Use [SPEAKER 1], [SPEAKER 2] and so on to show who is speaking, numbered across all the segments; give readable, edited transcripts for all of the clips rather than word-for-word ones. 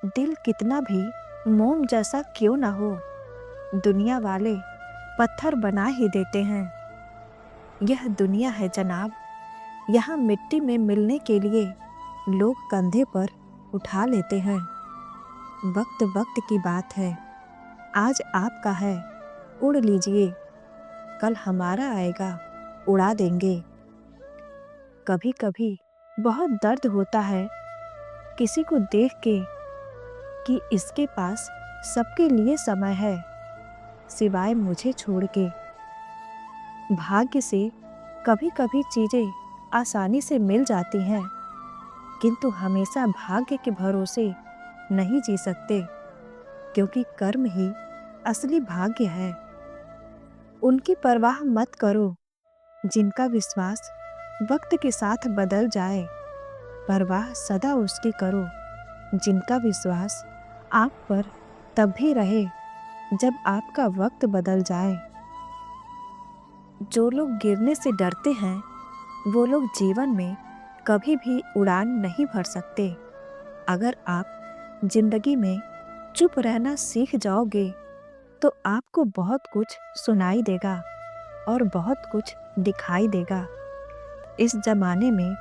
[SPEAKER 1] दिल कितना भी मोम जैसा क्यों ना हो, दुनिया वाले पत्थर बना ही देते हैं। यह दुनिया है जनाब, यहाँ मिट्टी में मिलने के लिए लोग कंधे पर उठा लेते हैं। वक्त वक्त की बात है, आज आपका है उड़ लीजिए, कल हमारा आएगा उड़ा देंगे। कभी कभी बहुत दर्द होता है किसी को देख के कि इसके पास सबके लिए समय है, सिवाय मुझे छोड़ के। भाग्य से कभी कभी चीजें आसानी से मिल जाती हैं, किंतु हमेशा भाग्य के भरोसे नहीं जी सकते, क्योंकि कर्म ही असली भाग्य है। उनकी परवाह मत करो जिनका विश्वास वक्त के साथ बदल जाए, परवाह सदा उसकी करो जिनका विश्वास आप पर तब भी रहे जब आपका वक्त बदल जाए। जो लोग गिरने से डरते हैं वो लोग जीवन में कभी भी उड़ान नहीं भर सकते। अगर आप जिंदगी में चुप रहना सीख जाओगे तो आपको बहुत कुछ सुनाई देगा और बहुत कुछ दिखाई देगा। इस जमाने में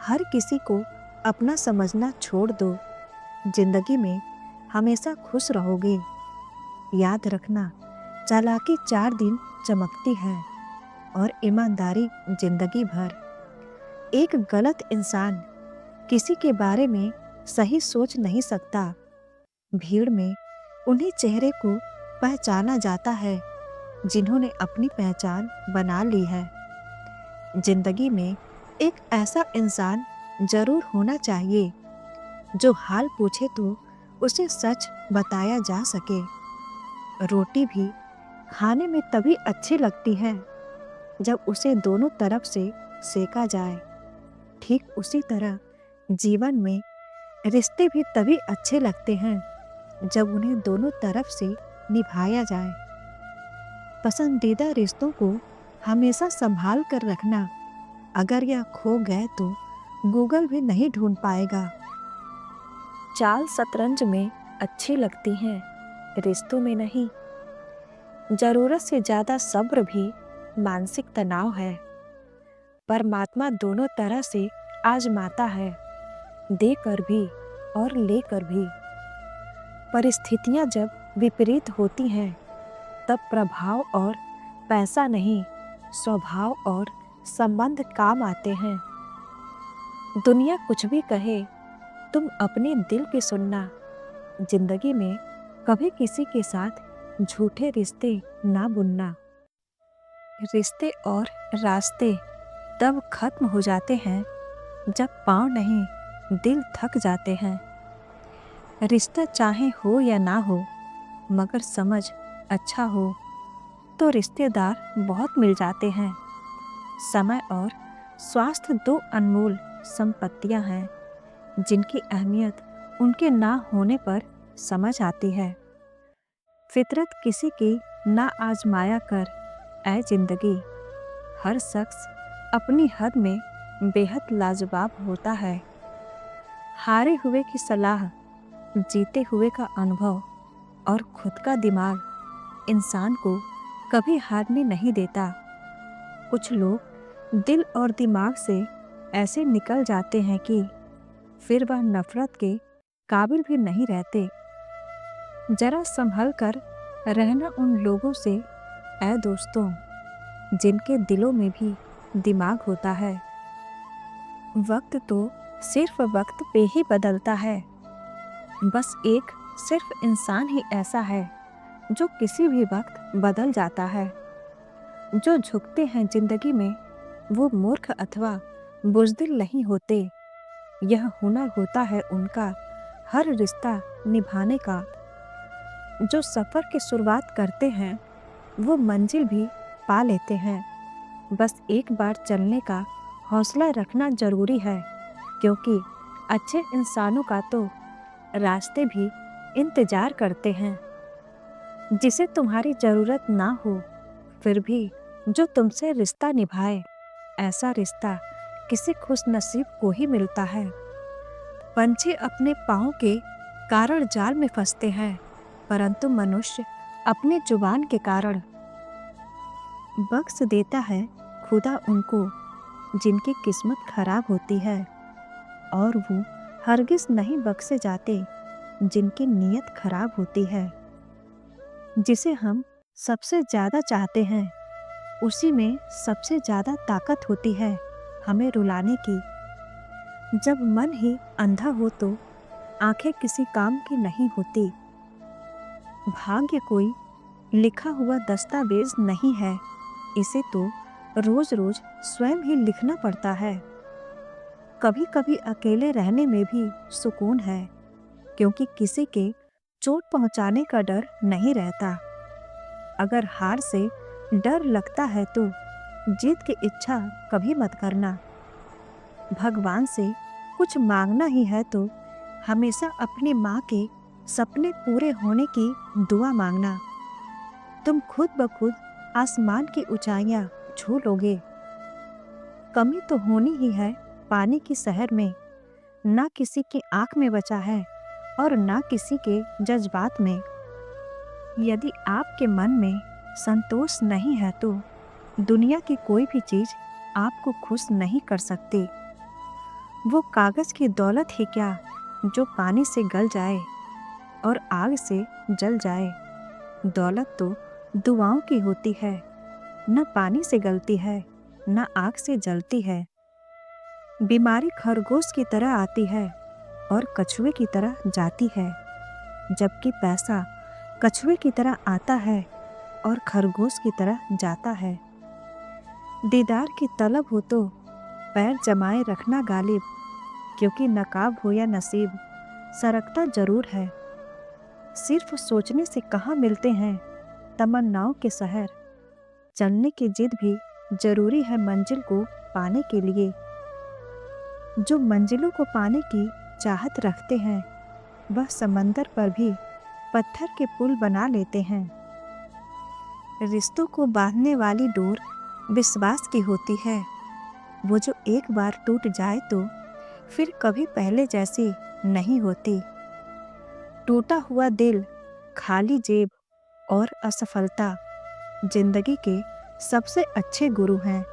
[SPEAKER 1] हर किसी को अपना समझना छोड़ दो, जिंदगी में हमेशा खुश रहोगे। याद रखना, चालाकी 4 दिन चमकती है और ईमानदारी जिंदगी भर। एक गलत इंसान किसी के बारे में सही सोच नहीं सकता। भीड़ में उन्हीं चेहरे को पहचाना जाता है जिन्होंने अपनी पहचान बना ली है। जिंदगी में एक ऐसा इंसान जरूर होना चाहिए जो हाल पूछे तो उसे सच बताया जा सके। रोटी भी खाने में तभी अच्छी लगती है जब उसे दोनों तरफ से सेका जाए। ठीक उसी तरह जीवन में रिश्ते भी तभी अच्छे लगते हैं जब उन्हें दोनों तरफ से निभाया जाए। पसंदीदा रिश्तों को हमेशा संभाल कर रखना, अगर यह खो गए तो गूगल भी नहीं ढूंढ पाएगा। चाल शतरंज में अच्छी लगती हैं, रिश्तों में नहीं। जरूरत से ज्यादा सब्र भी मानसिक तनाव है। परमात्मा दोनों तरह से आजमाता है, देकर भी और लेकर भी। परिस्थितियां जब विपरीत होती हैं तब प्रभाव और पैसा नहीं, स्वभाव और संबंध काम आते हैं। दुनिया कुछ भी कहे, तुम अपने दिल की सुनना। जिंदगी में कभी किसी के साथ झूठे रिश्ते ना बुनना। रिश्ते और रास्ते तब खत्म हो जाते हैं जब पाँव नहीं दिल थक जाते हैं। रिश्ता चाहे हो या ना हो, मगर समझ अच्छा हो तो रिश्तेदार बहुत मिल जाते हैं। समय और स्वास्थ्य 2 अनमोल संपत्तियां हैं जिनकी अहमियत उनके ना होने पर समझ आती है। फितरत किसी की ना आजमाया कर ऐ जिंदगी। हर शख्स अपनी हद में बेहद लाजवाब होता है। हारे हुए की सलाह, जीते हुए का अनुभव और खुद का दिमाग इंसान को कभी हारने नहीं देता। कुछ लोग दिल और दिमाग से ऐसे निकल जाते हैं कि फिर वह नफरत के काबिल भी नहीं रहते। जरा संभल कर रहना उन लोगों से ऐ दोस्तों, जिनके दिलों में भी दिमाग होता है। वक्त तो सिर्फ वक्त पे ही बदलता है। बस एक सिर्फ इंसान ही ऐसा है जो किसी भी वक्त बदल जाता है। जो झुकते हैं जिंदगी में वो मूर्ख अथवा बुज़दिल नहीं होते। यह हुनर होता है उनका हर रिश्ता निभाने का। जो सफ़र की शुरुआत करते हैं वो मंजिल भी पा लेते हैं। बस एक बार चलने का हौसला रखना जरूरी है, क्योंकि अच्छे इंसानों का तो रास्ते भी इंतजार करते हैं। जिसे तुम्हारी ज़रूरत ना हो फिर भी जो तुमसे रिश्ता निभाए, ऐसा रिश्ता किसी खुशनसीब को ही मिलता है। पंछी अपने पाँव के कारण जाल में फंसते हैं, परंतु मनुष्य अपने जुबान के कारण बख्श देता है खुदा उनको जिनकी किस्मत खराब होती है, और वो हरगिज नहीं बख्शे जाते जिनकी नीयत खराब होती है। जिसे हम सबसे ज़्यादा चाहते हैं उसी में सबसे ज़्यादा ताकत होती है हमें रुलाने की। जब मन ही अंधा हो तो आंखें किसी काम की नहीं होती। भाग्य कोई लिखा हुआ दस्तावेज नहीं है, इसे तो रोज रोज स्वयं ही लिखना पड़ता है। कभी कभी अकेले रहने में भी सुकून है, क्योंकि किसी के चोट पहुंचाने का डर नहीं रहता। अगर हार से डर लगता है तो जीत की इच्छा कभी मत करना। भगवान से कुछ मांगना ही है तो हमेशा अपनी माँ के सपने पूरे होने की दुआ मांगना। तुम खुद ब खुद आसमान की ऊंचाइयां छू लोगे। कमी तो होनी ही है पानी की शहर में, ना किसी की आंख में बचा है और ना किसी के जज्बात में। यदि आपके मन में संतोष नहीं है तो दुनिया की कोई भी चीज आपको खुश नहीं कर सकती। वो कागज की दौलत ही क्या जो पानी से गल जाए और आग से जल जाए। दौलत तो दुआओं की होती है, न पानी से गलती है न आग से जलती है। बीमारी खरगोश की तरह आती है और कछुए की तरह जाती है, जबकि पैसा कछुए की तरह आता है और खरगोश की तरह जाता है। दीदार की तलब हो तो पैर जमाए रखना गालिब, क्योंकि नकाब हो या नसीब सरकता जरूर है। सिर्फ सोचने से कहाँ मिलते हैं तमन्नाओं के शहर। चलने की जिद भी जरूरी है मंजिल को पाने के लिए। जो मंजिलों को पाने की चाहत रखते हैं वह समंदर पर भी पत्थर के पुल बना लेते हैं। रिश्तों को बांधने वाली डोर विश्वास की होती है। वो जो एक बार टूट जाए तो फिर कभी पहले जैसी नहीं होती। टूटा हुआ दिल, खाली जेब और असफलता जिंदगी के सबसे अच्छे गुरु हैं।